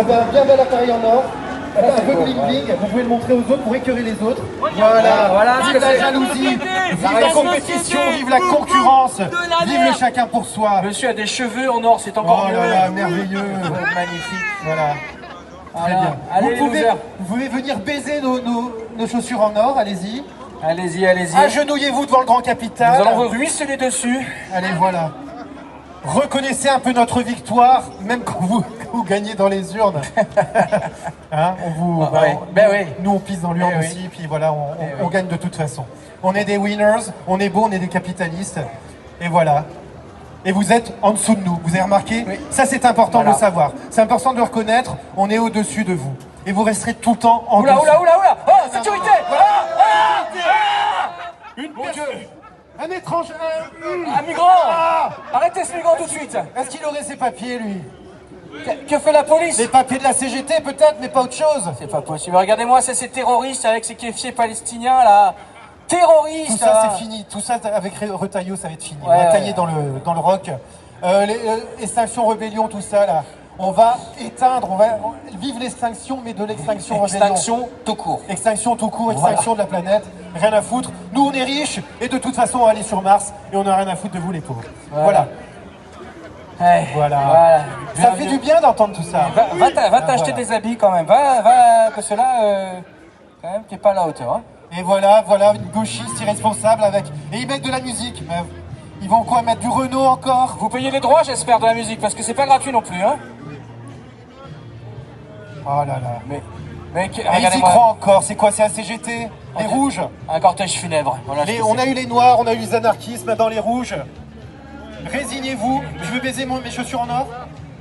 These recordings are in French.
avez un bien bel appareil en or. Un peu bling bling, vous pouvez le montrer aux autres pour écœurer les autres. Voilà, vive la jalousie, vive la compétition, vive la concurrence, vive le chacun pour soi. Monsieur a des cheveux en or, c'est encore mieux. Oh là là, merveilleux. Magnifique. Voilà. Très bien. Allez, Vous pouvez venir baiser nos chaussures en or, allez-y. Allez-y, allez-y. Agenouillez-vous devant le grand capital. Nous allons vous ruisseler dessus. Allez, voilà. Reconnaissez un peu notre victoire, même quand vous gagnez dans les urnes. Hein, nous on pisse dans l'urne aussi, puis voilà, on gagne de toute façon. On est des winners, on est beaux, on est des capitalistes, et voilà. Et vous êtes en dessous de nous, vous avez remarqué? Ça c'est important de le savoir, c'est important de le reconnaître, on est au-dessus de vous. Et vous resterez tout le temps en dessous. Oula, oh, sécurité. Mon Dieu. Un étranger, un migrant. Arrêtez ce migrant tout de suite. Est-ce qu'il aurait ses papiers, lui? Que fait la police? Les papiers de la CGT peut-être, mais pas autre chose. C'est pas possible. Regardez-moi, c'est ces terroristes avec ces keffiers palestiniens là. Terroristes. Tout ça c'est fini. Tout ça avec Retailleau ça va être fini. On va tailler dans le roc. Extinction, rébellion, tout ça là. On va éteindre, on va vivre l'extinction, mais de l'extinction rébellion. Extinction tout court. Extinction tout court, extinction de la planète. Rien à foutre. Nous on est riches et de toute façon on va aller sur Mars et on n'a rien à foutre de vous les pauvres. Voilà. Voilà. Ça fait du bien d'entendre tout ça. Va t'acheter des habits quand même. Va, que cela, quand même, t'es pas à la hauteur. Hein. Et voilà, une gauchiste irresponsable avec... Et ils mettent de la musique. Ils vont quoi, mettre du Renault encore? Vous payez les droits, j'espère, de la musique, parce que c'est pas gratuit non plus, hein. Oh là là. Mais ils y croient encore. C'est quoi, c'est un CGT? Les rouges? Un cortège funèbre. Voilà, on a eu les noirs, on a eu les anarchistes, maintenant les rouges. Résignez-vous, je veux baiser mes chaussures en or.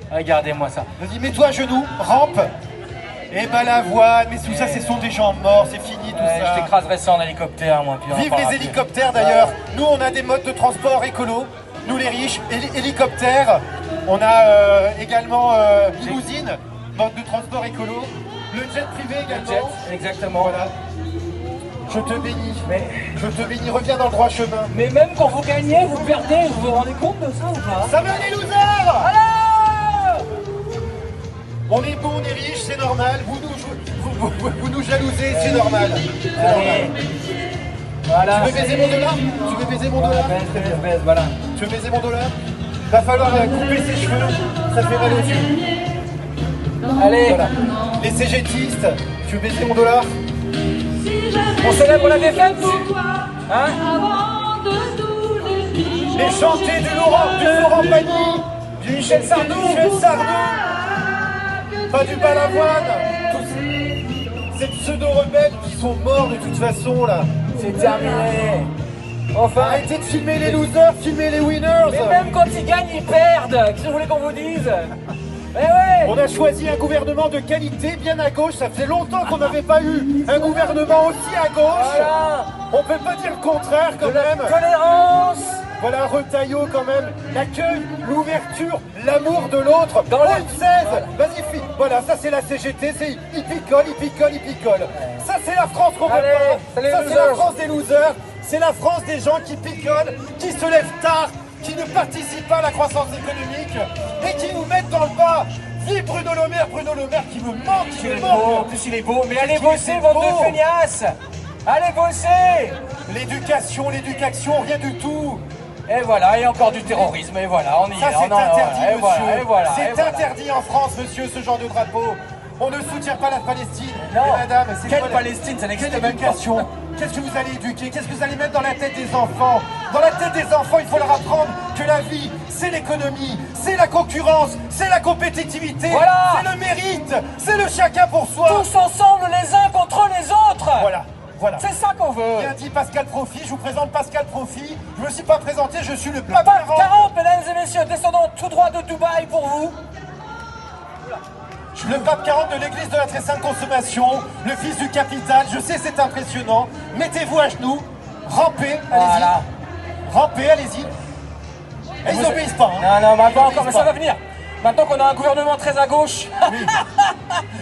Regardez-moi ça. Vas-y, mets-toi à genoux, rampe. Et ben la voile, mais tout ça, ce sont des gens morts, c'est fini tout ça. Je t'écraserai ça en hélicoptère, moi. Puis vive les hélicoptères d'ailleurs. Nous, on a des modes de transport écolo. Nous les riches, hélicoptères. On a également limousine, mode de transport écolo. Le jet privé également. Exactement. Voilà. Je te bénis, je te bénis, reviens dans le droit chemin. Mais même quand vous gagnez, vous perdez, vous vous rendez compte de ça ou pas? Ça va les losers! Alors on est beau, on est riche, c'est normal. Vous nous jalousez, c'est normal. Voilà. Tu veux baiser mon dollar? Tu veux baiser mon dollar? Baisse, voilà. Tu veux baiser mon dollar? Va falloir couper ses cheveux, ça fait mal aux yeux. Allez. Voilà. Les CGTistes, tu veux baiser mon dollar? On célèbre la défaite, hein? Les chantés du Laurent Pagny, du Michel Sardou, pas du Balavoine, tous ces pseudo-rebelles qui sont morts de toute façon là. C'est terminé. Enfin, arrêtez de filmer les losers, filmez les winners. Mais même quand ils gagnent, ils perdent. Qu'est-ce que vous voulez qu'on vous dise? Eh ouais. On a choisi un gouvernement de qualité, bien à gauche. Ça faisait longtemps qu'on n'avait pas eu un gouvernement aussi à gauche. Voilà. On peut pas dire le contraire quand même. Tolérance. Voilà, Retailleau quand même. L'accueil, l'ouverture, l'amour de l'autre. Dans le 16. Vas-y, voilà, ça c'est la CGT. Il picole. Ça c'est la France qu'on veut pas. Ça c'est la France des losers. C'est la France des gens qui picolent, qui se lèvent tard, qui ne participent pas à la croissance économique et qui nous mettent dans le bas. Vive Bruno Le Maire qui me manque, En plus il est beau, mais allez bosser, bande de feignasses. Allez bosser. L'éducation, rien du tout. Et voilà, et encore du terrorisme, et voilà, on y est. Ça c'est interdit, monsieur. C'est voilà. interdit en France, monsieur, ce genre de drapeau. On ne soutient pas la Palestine. Non, et madame, c'est quelle quoi Palestine? Ça n'existe même pas. Qu'est-ce que vous allez éduquer? Qu'est-ce que vous allez mettre dans la tête des enfants? Dans la tête des enfants, il faut leur apprendre que la vie, c'est l'économie, c'est la concurrence, c'est la compétitivité, voilà. C'est le mérite, c'est le chacun pour soi. Tous ensemble, les uns contre les autres. Voilà. C'est ça qu'on veut. Bien dit Pascal Profit, je vous présente Pascal Profit. Je ne me suis pas présenté, je suis le pape 40, mesdames et messieurs, descendant tout droit de Dubaï pour vous. Le pape 40 de l'église de la très sainte consommation, le fils du capital, je sais c'est impressionnant. Mettez-vous à genoux, rampez, allez-y. Voilà. Rampez, allez-y. Et ils n'obéissent pas. Hein. Non, mais pas encore, mais ça va venir. Maintenant qu'on a un gouvernement très à gauche. Oui.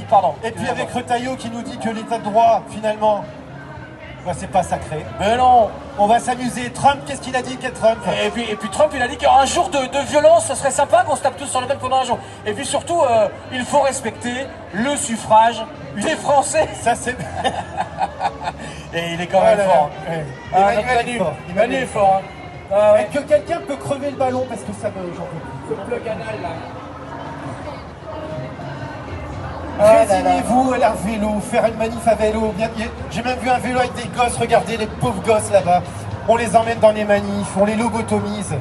Pardon. Et puis avec Retailleau qui nous dit que l'état de droit, finalement, Bah, c'est pas sacré. Mais non. On va s'amuser. Trump, qu'est-ce qu'il a dit, quel Trump? Et puis Trump, il a dit qu'un jour de violence, ça serait sympa qu'on se tape tous sur la tête pendant un jour. Et puis surtout, il faut respecter le suffrage des Français. Ça, c'est... Et il est quand même fort. Ouais. Manu est fort. Ah, ouais. Que quelqu'un peut crever le ballon parce que ça me... J'en peux plus. Le canal, là. Résignez-vous à leur vélo, faire une manif à vélo. J'ai même vu un vélo avec des gosses, regardez les pauvres gosses là-bas. On les emmène dans les manifs, on les lobotomise.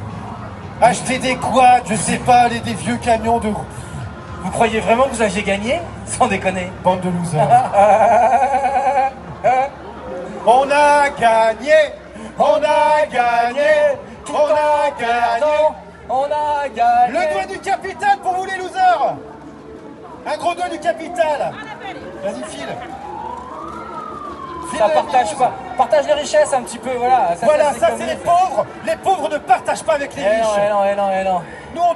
Acheter des quads, je sais pas, des vieux camions de... Vous croyez vraiment que vous aviez gagné? Sans déconner. Bande de losers. On a gagné, on a gagné, on a gagné. On a gagné. Le doigt du capital pour vous les losers. Un gros doigt du capital. Vas-y, file. Ça partage pas. Partage les richesses un petit peu, voilà. Ça c'est les pauvres. Les pauvres ne partagent pas avec les riches. Non. Nous on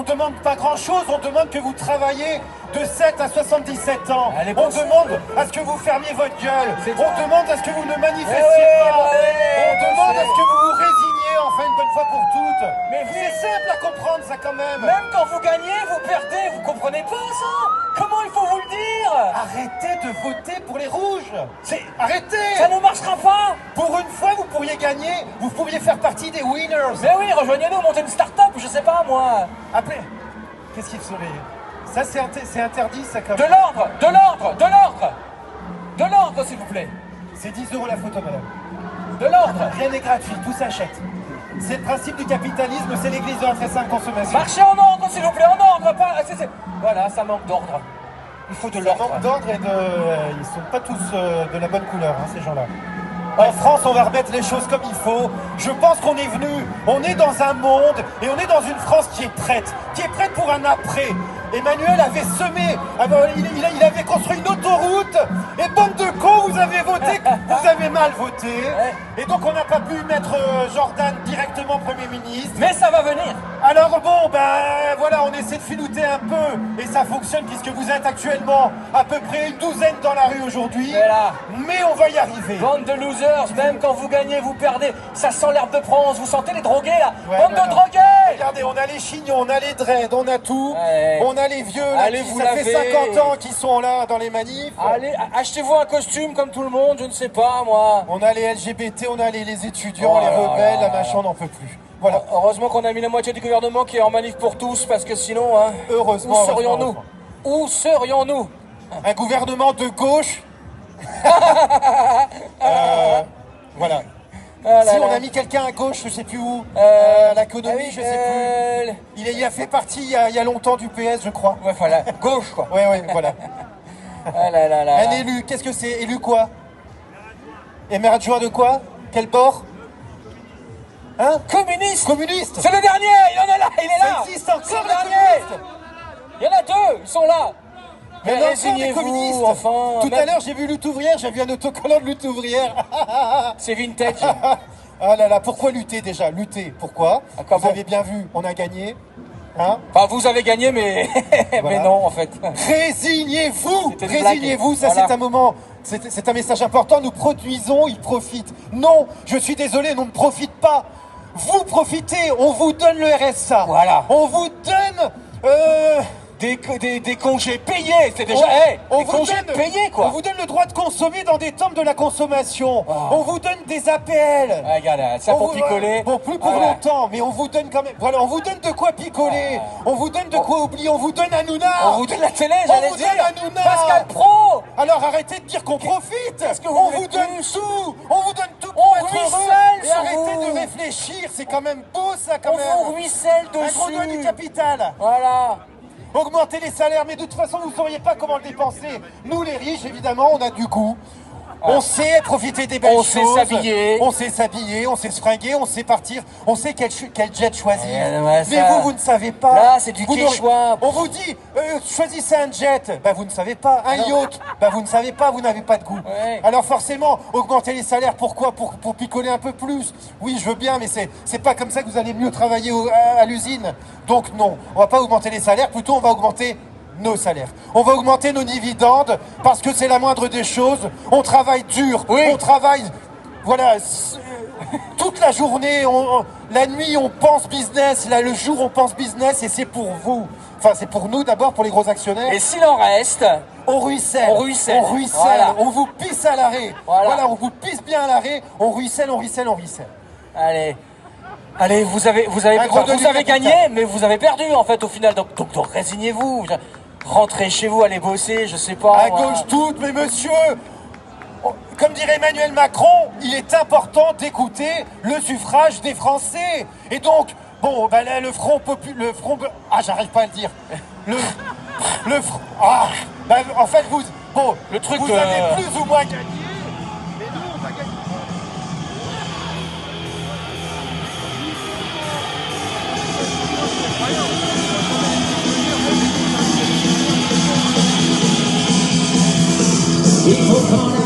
demande pas grand chose, on demande que vous travaillez de 7 à 77 ans. Allez, on demande à ce que vous fermiez votre gueule. On demande à ce que vous ne manifestiez pas. On demande à ce que vous vous résigniez enfin une bonne fois pour toutes. Mais c'est simple à comprendre ça quand même. Même quand vous gagnez, vous perdez, vous comprenez pas ça? Comment il faut vous le dire? Arrêtez de voter pour les rouges. Arrêtez. Ça ne marchera pas. Pour une fois vous pourriez gagner, vous pourriez faire partie des winners. Mais oui, rejoignez-nous, montez une start-up, je sais pas moi. Appelez. Qu'est-ce qu'il serait? Ça c'est interdit ça quand même. De l'ordre s'il vous plaît. C'est 10 € la photo madame. De l'ordre. Rien n'est gratuit, tout s'achète. C'est le principe du capitalisme, c'est l'église de la sainte consommation. Marchez en ordre s'il vous plaît, en ordre, pas... Voilà, ça manque d'ordre. Il faut de l'ordre. Ça manque d'ordre et ils sont pas tous de la bonne couleur, hein, ces gens-là. En France, on va remettre les choses comme il faut. Je pense qu'on est venu, on est dans un monde et on est dans une France qui est prête pour un après. Emmanuel avait semé, il avait construit une autoroute et bande de cons, vous avez voté, vous avez mal voté. Et donc on n'a pas pu mettre Jordan directement Premier ministre. Mais ça va venir. Alors bon, ben voilà, on essaie de filouter un peu et ça fonctionne puisque vous êtes actuellement à peu près une douzaine dans la rue aujourd'hui. Mais on va y arriver. Bande de losers, même quand vous gagnez, vous perdez. Ça sent l'herbe de France, vous sentez les drogués là. Bande de drogués. Regardez, on a les chignons, on a les dreads, on a tout. On a les vieux là, ça fait 50 ans qui sont là dans les manifs. Allez, achetez-vous un costume comme tout le monde, je ne sais pas moi. On a les LGBT, on a les étudiants, les rebelles, la machin, on n'en peut plus. Voilà. Heureusement qu'on a mis la moitié du gouvernement qui est en manif pour tous, parce que sinon, hein, heureusement, où serions-nous? Où serions-nous? Un gouvernement de gauche. Voilà. Si on a mis quelqu'un à gauche, je sais plus où, l'économie, je sais plus. Il a fait partie il y a longtemps du PS, je crois. Ouais, voilà, gauche quoi. Ouais, voilà. Un élu, qu'est-ce que c'est? Élu quoi? Et maire adjoint de quoi? Quel bord? Hein? Communiste. Communiste. C'est le dernier, il en est là, il est là. Ça existe encore, le dernier. Il y en a deux, ils sont là. Mais résignez-vous, enfin. Tout à l'heure, j'ai vu Lutte ouvrière, j'ai vu un autocollant de Lutte ouvrière. C'est vintage. Ah là là, pourquoi lutter déjà? Lutter, pourquoi? Vous avez bien vu, on a gagné. Hein? Enfin, vous avez gagné, mais mais non, en fait. Résignez-vous. Résignez-vous, ça c'est un moment, c'est un message important. Nous produisons, ils profitent. Non, je suis désolé, on ne profite pas. Vous profitez, on vous donne le RSA. Voilà. On vous donne... Des congés payés, c'est déjà... on vous congés donne, payés, quoi. On vous donne le droit de consommer dans des tombes de la consommation. On vous donne des APL. Regarde, ça pour picoler. Bon, plus pour longtemps, mais on vous donne quand même... Voilà, on vous donne de quoi picoler. On vous donne de quoi oublier. On vous donne Hanouna. On vous donne la télé, j'allais dire. On vous donne Hanouna. Pascal Pro. Alors arrêtez de dire qu'on profite. On vous donne tout. On vous donne tout pour être heureux. Et arrêtez de réfléchir. C'est quand même beau, ça, quand même. On vous ruisselle dessus. Un gros doigt du capital. Voilà. Augmenter les salaires, mais de toute façon, vous ne sauriez pas comment le dépenser. Nous, les riches, évidemment, on a du goût. On sait profiter des belles choses. On sait s'habiller. On sait s'habiller, on sait se fringuer, on sait partir. On sait quel jet choisir. Mais vous ne savez pas. Là, c'est du quechua. On vous dit, choisissez un jet. Bah, vous ne savez pas. Un yacht. Bah, vous ne savez pas, vous n'avez pas de goût. Ouais. Alors forcément, augmenter les salaires, pourquoi? Pour picoler un peu plus. Oui, je veux bien, mais c'est pas comme ça que vous allez mieux travailler à l'usine. Donc non, on va pas augmenter les salaires, plutôt on va augmenter nos salaires. On va augmenter nos dividendes parce que c'est la moindre des choses. On travaille dur, on travaille voilà, toute la journée, la nuit on pense business, là le jour on pense business et c'est pour vous. Enfin c'est pour nous d'abord, pour les gros actionnaires. Et s'il en reste, on ruisselle. On ruisselle. On ruisselle. Voilà. On vous pisse à l'arrêt. Voilà, on vous pisse bien à l'arrêt. On ruisselle, on ruisselle, on ruisselle. Allez, vous avez gagné, mais vous avez perdu en fait au final. Donc résignez-vous. Rentrez chez vous, allez bosser, je sais pas. À gauche toute, mais monsieur, comme dirait Emmanuel Macron, il est important d'écouter le suffrage des Français. Et donc, bon, ben là, le front j'arrive pas à le dire. En fait, vous avez plus ou moins gagné. Mais nous, on va gagner. Il faut